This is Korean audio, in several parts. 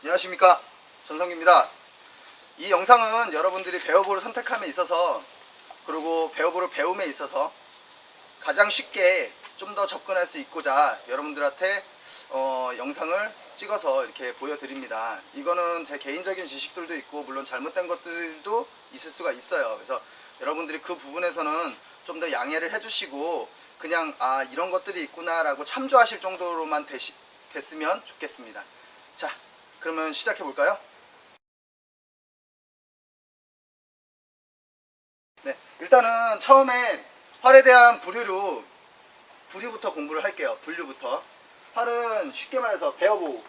안녕하십니까, 전성기입니다. 이 영상은 여러분들이 배워보를 선택함에 있어서, 그리고 배워보를 배움에 있어서 가장 쉽게 좀 더 접근할 수 있고자 여러분들한테 영상을 찍어서 이렇게 보여드립니다. 이거는 제 개인적인 지식들도 있고 물론 잘못된 것들도 있을 수가 있어요. 그래서 여러분들이 그 부분에서는 좀 더 양해를 해주시고 그냥 이런 것들이 있구나 라고 참조하실 정도로만 됐으면 좋겠습니다. 자, 그러면 시작해 볼까요? 네, 일단은 처음에 활에 대한 부류부터 공부를 할게요. 분류부터. 활은 쉽게 말해서 베어보우,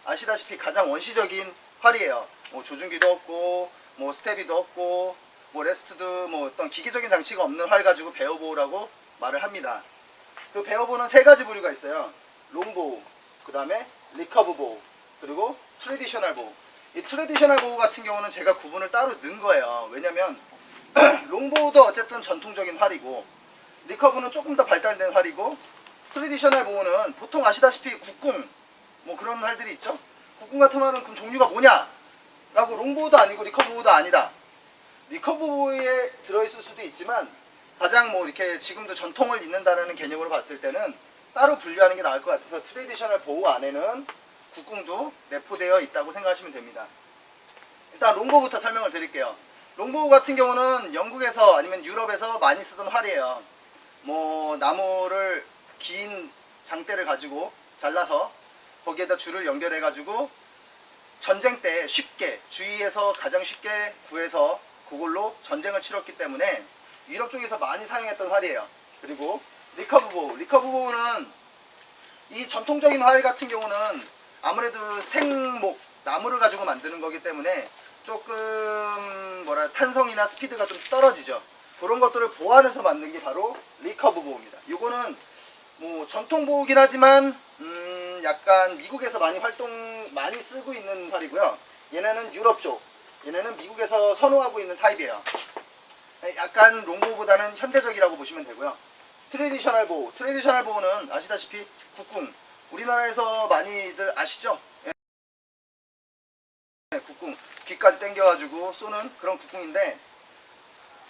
아시다시피 가장 원시적인 활이에요. 뭐 조준기도 없고 뭐 스테비도 없고 뭐 레스트도 뭐 어떤 기계적인 장치가 없는 활 가지고 베어보우라고 말을 합니다. 그 베어보우는 세 가지 부류가 있어요. 롱보우, 그 다음에 리커브 보우, 그리고 트래디셔널 보우. 이 트래디셔널 보우 같은 경우는 제가 구분을 따로 넣은 거예요. 왜냐면 롱보우도 어쨌든 전통적인 활이고, 리커브는 조금 더 발달된 활이고, 트래디셔널 보우는 보통 아시다시피 국궁 뭐 그런 활들이 있죠. 국궁 같은 활은 그럼 종류가 뭐냐 라고, 롱보우도 아니고 리커브보우도 아니다. 리커브보우에 들어있을 수도 있지만 가장 뭐 이렇게 지금도 전통을 잇는다는 개념으로 봤을 때는 따로 분류하는 게 나을 것 같아서 트래디셔널 보우 안에는 국궁도 내포되어 있다고 생각하시면 됩니다. 일단 롱보우부터 설명을 드릴게요. 롱보우 같은 경우는 영국에서 아니면 유럽에서 많이 쓰던 활이에요. 뭐 나무를 긴 장대를 가지고 잘라서 거기에다 줄을 연결해 가지고 전쟁 때 쉽게 주위에서 가장 쉽게 구해서 그걸로 전쟁을 치렀기 때문에 유럽 쪽에서 많이 사용했던 활이에요. 그리고 리커브보우는 이 전통적인 활 같은 경우는 아무래도 생목, 나무를 가지고 만드는 거기 때문에 조금 탄성이나 스피드가 좀 떨어지죠. 그런 것들을 보완해서 만든 게 바로 리커브보우입니다. 이거는 뭐 전통보우긴 하지만 약간 미국에서 많이 쓰고 있는 활이고요. 얘네는 유럽 쪽, 얘네는 미국에서 선호하고 있는 타입이에요. 약간 롱보우보다는 현대적이라고 보시면 되고요. 트래디셔널 보우는 아시다시피 국궁, 우리나라에서 많이들 아시죠? 국궁, 귀까지 당겨가지고 쏘는 그런 국궁인데,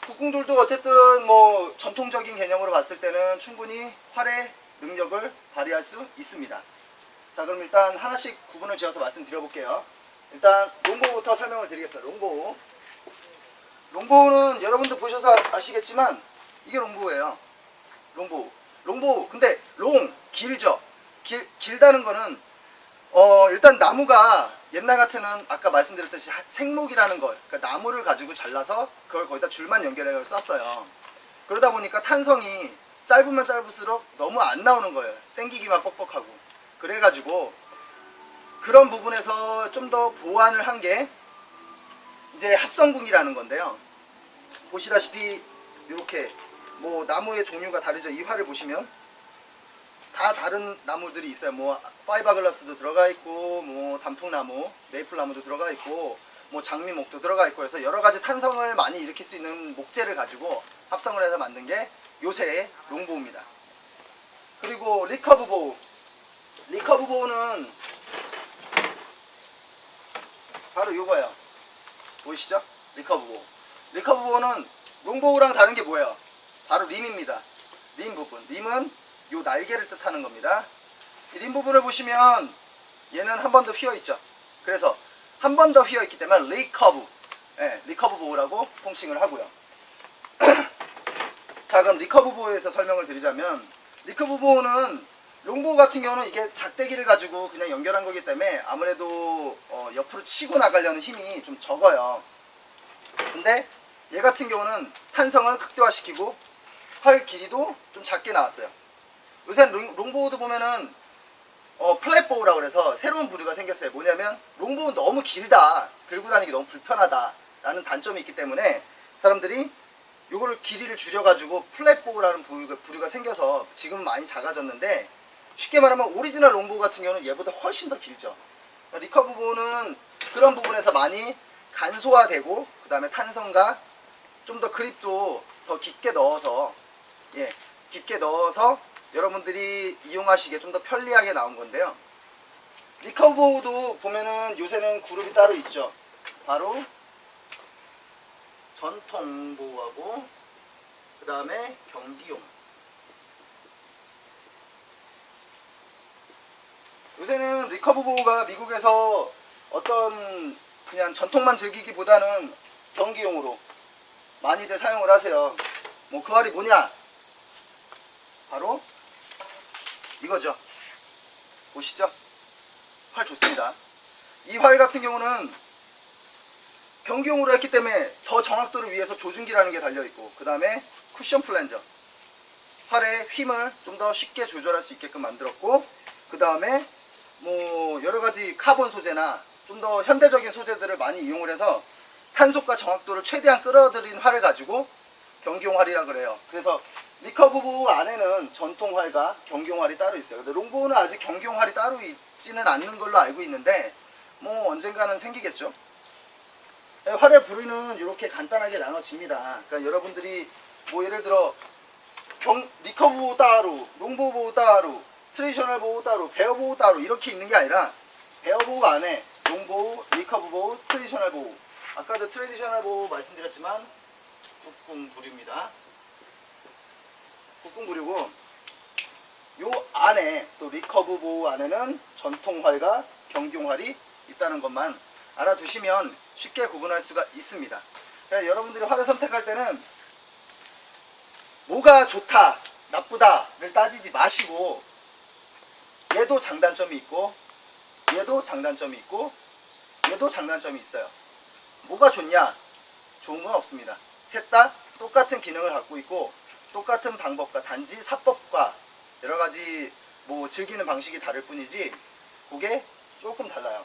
국궁들도 어쨌든 뭐 전통적인 개념으로 봤을 때는 충분히 활의 능력을 발휘할 수 있습니다. 자, 그럼 일단 하나씩 구분을 지어서 말씀드려 볼게요. 일단 롱보우부터 설명을 드리겠습니다. 롱보우는 여러분들 보셔서 아시겠지만 이게 롱보우예요. 롱보우. 근데 길죠. 길다는 거는 일단 나무가 옛날 같으면 아까 말씀드렸듯이 생목이라는 걸, 그러니까 나무를 가지고 잘라서 그걸 거기다 줄만 연결해서 썼어요. 그러다 보니까 탄성이 짧으면 짧을수록 너무 안 나오는 거예요. 땡기기만 뻑뻑하고. 그래가지고 그런 부분에서 좀 더 보완을 한 게 이제 합성궁이라는 건데요. 보시다시피 이렇게 뭐 나무의 종류가 다르죠. 이 활을 보시면 다 다른 나무들이 있어요. 뭐 파이버글라스도 들어가 있고, 뭐 단풍나무, 메이플나무도 들어가 있고, 뭐 장미목도 들어가 있고 해서 여러 가지 탄성을 많이 일으킬 수 있는 목재를 가지고 합성을 해서 만든 게 요새의 롱보우입니다. 그리고 리커브보우는 바로 요거예요. 보이시죠? 리커브보우는 롱보우랑 다른 게 뭐예요? 바로 림입니다. 림 부분. 림은 요 날개를 뜻하는 겁니다. 이 림 부분을 보시면 얘는 한 번 더 휘어 있죠. 그래서 한 번 더 휘어 있기 때문에 리커브보우라고 통칭을 하고요. 자, 그럼 리커브보우에서 설명을 드리자면, 리커브보우는 롱보우 같은 경우는 이게 작대기를 가지고 그냥 연결한 거기 때문에 아무래도 옆으로 치고 나가려는 힘이 좀 적어요. 근데 얘 같은 경우는 탄성을 극대화시키고 활 길이도 좀 작게 나왔어요. 요새 롱보우도 보면은 플랫보우라고 그래서 새로운 부류가 생겼어요. 뭐냐면 롱보우는 너무 길다, 들고 다니기 너무 불편하다 라는 단점이 있기 때문에 사람들이 요거를 길이를 줄여가지고 플랫보우라는 부류가 생겨서 지금은 많이 작아졌는데, 쉽게 말하면 오리지널 롱보우 같은 경우는 얘보다 훨씬 더 길죠. 리커브보우는 그런 부분에서 많이 간소화되고, 그 다음에 탄성과 좀 더 그립도 더 깊게 넣어서 여러분들이 이용하시기에 좀 더 편리하게 나온 건데요. 리커브 보호도 보면은 요새는 그룹이 따로 있죠. 바로 전통 보호하고 그 다음에 경기용. 요새는 리커브 보호가 미국에서 어떤 그냥 전통만 즐기기보다는 경기용으로 많이들 사용을 하세요. 뭐 그 활이 뭐냐? 바로 이거죠. 보시죠. 활 좋습니다. 이 활 같은 경우는 경기용으로 했기 때문에 더 정확도를 위해서 조준기라는 게 달려있고, 그 다음에 쿠션 플랜저, 활의 힘을 좀 더 쉽게 조절할 수 있게끔 만들었고, 그 다음에 뭐 여러가지 카본 소재나 좀 더 현대적인 소재들을 많이 이용을 해서 탄속과 정확도를 최대한 끌어들인 활을 가지고 경기용 활이라 그래요. 그래서 리커브 보호 안에는 전통 활과 경기용 활이 따로 있어요. 근데 롱보우는 아직 경기용 활이 따로 있지는 않는 걸로 알고 있는데 뭐 언젠가는 생기겠죠. 활의 부류는 이렇게 간단하게 나눠집니다. 그러니까 여러분들이 뭐 예를 들어 리커브 보호 따로, 롱보우 보호 따로, 트레디셔널 보호 따로, 베어 보호 따로 이렇게 있는 게 아니라 베어 보호 안에 롱보우, 리커브 보호, 트레디셔널 보호. 아까도 트레디셔널 보호 말씀드렸지만 국궁 부류입니다. 국궁 부류고, 요 안에 또 리커브 보호 안에는 전통 활과 경기용 활이 있다는 것만 알아두시면 쉽게 구분할 수가 있습니다. 그래서 여러분들이 활을 선택할 때는 뭐가 좋다, 나쁘다를 따지지 마시고, 얘도 장단점이 있고, 얘도 장단점이 있고, 얘도 장단점이 있어요. 뭐가 좋냐? 좋은 건 없습니다. 셋 다 똑같은 기능을 갖고 있고, 똑같은 방법과 단지 사법과 여러가지 뭐 즐기는 방식이 다를 뿐이지, 그게 조금 달라요.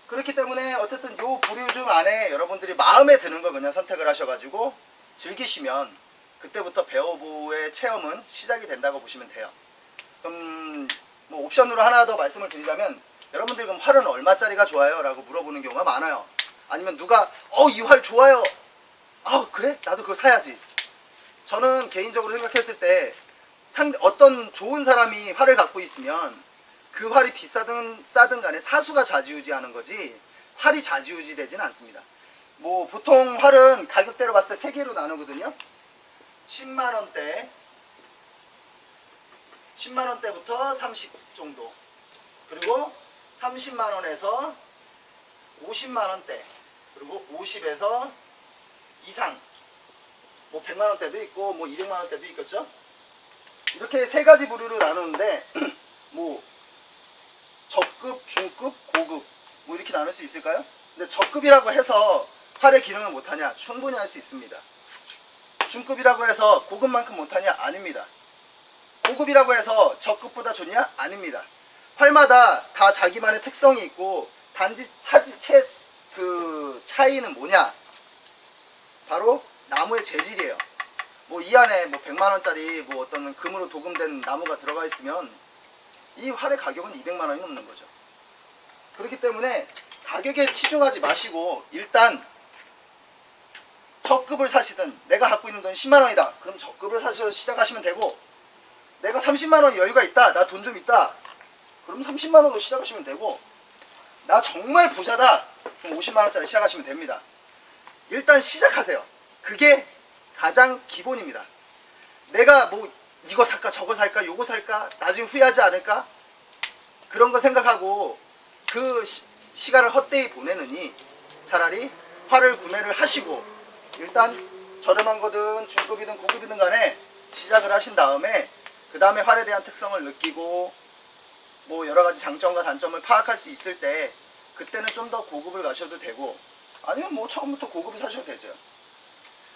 그렇기 때문에 어쨌든 요 부류 중 안에 여러분들이 마음에 드는 걸 그냥 선택을 하셔가지고 즐기시면 그때부터 베어보의 체험은 시작이 된다고 보시면 돼요. 그럼 뭐 옵션으로 하나 더 말씀을 드리자면, 여러분들이 그럼 활은 얼마짜리가 좋아요? 라고 물어보는 경우가 많아요. 아니면 누가 이 활 좋아요. 그래? 나도 그거 사야지. 저는 개인적으로 생각했을 때 어떤 좋은 사람이 활을 갖고 있으면 그 활이 비싸든 싸든 간에 사수가 좌지우지하는 거지 활이 좌지우지 되지는 않습니다. 뭐 보통 활은 가격대로 봤을 때 3개로 나누거든요. 10만원대, 10만원대부터 30 정도, 그리고 30만원에서 50만원대, 그리고 50에서 이상, 뭐 100만원대도 있고 뭐 200만원대도 있겠죠. 이렇게 3가지 부류로 나누는데 뭐 저급, 중급, 고급 뭐 이렇게 나눌 수 있을까요? 근데 저급이라고 해서 활의 기능을 못하냐? 충분히 할 수 있습니다. 중급이라고 해서 고급만큼 못하냐? 아닙니다. 고급이라고 해서 저급보다 좋냐? 아닙니다. 활마다 다 자기만의 특성이 있고, 단지 차이는 뭐냐? 바로 나무의 재질이에요. 뭐 이 안에 뭐 100만원짜리 뭐 어떤 금으로 도금된 나무가 들어가 있으면 이 활의 가격은 200만원이 넘는 거죠. 그렇기 때문에 가격에 치중하지 마시고, 일단 저급을 사시든, 내가 갖고 있는 돈 10만원이다 그럼 저급을 사셔서 시작하시면 되고, 내가 30만원 여유가 있다, 나 돈 좀 있다, 그럼 30만원으로 시작하시면 되고, 나 정말 부자다 그럼 50만원짜리 시작하시면 됩니다. 일단 시작하세요. 그게 가장 기본입니다. 내가 뭐 이거 살까 저거 살까 요거 살까 나중에 후회하지 않을까, 그런 거 생각하고 그 시간을 헛되이 보내느니 차라리 활을 구매를 하시고, 일단 저렴한 거든 중급이든 고급이든 간에 시작을 하신 다음에 그 다음에 활에 대한 특성을 느끼고 뭐 여러가지 장점과 단점을 파악할 수 있을 때, 그때는 좀 더 고급을 가셔도 되고, 아니면 뭐 처음부터 고급을 사셔도 되죠.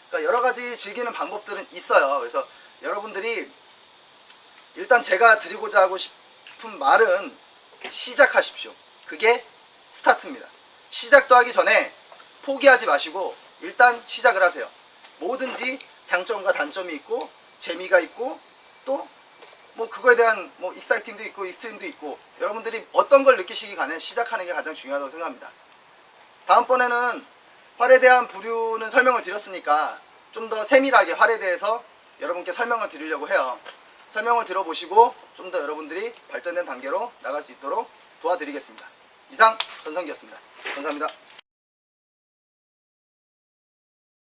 그러니까 여러가지 즐기는 방법들은 있어요. 그래서 여러분들이 일단 제가 드리고자 하고 싶은 말은 시작하십시오. 그게 스타트입니다. 시작도 하기 전에 포기하지 마시고 일단 시작을 하세요. 뭐든지 장점과 단점이 있고 재미가 있고, 또 뭐 그거에 대한 뭐 익사이팅도 있고 익스트림도 있고, 여러분들이 어떤 걸 느끼시기 간에 시작하는 게 가장 중요하다고 생각합니다. 다음번에는 활에 대한 부류는 설명을 드렸으니까 좀 더 세밀하게 활에 대해서 여러분께 설명을 드리려고 해요. 설명을 들어보시고 좀 더 여러분들이 발전된 단계로 나갈 수 있도록 도와드리겠습니다. 이상 전성기였습니다. 감사합니다.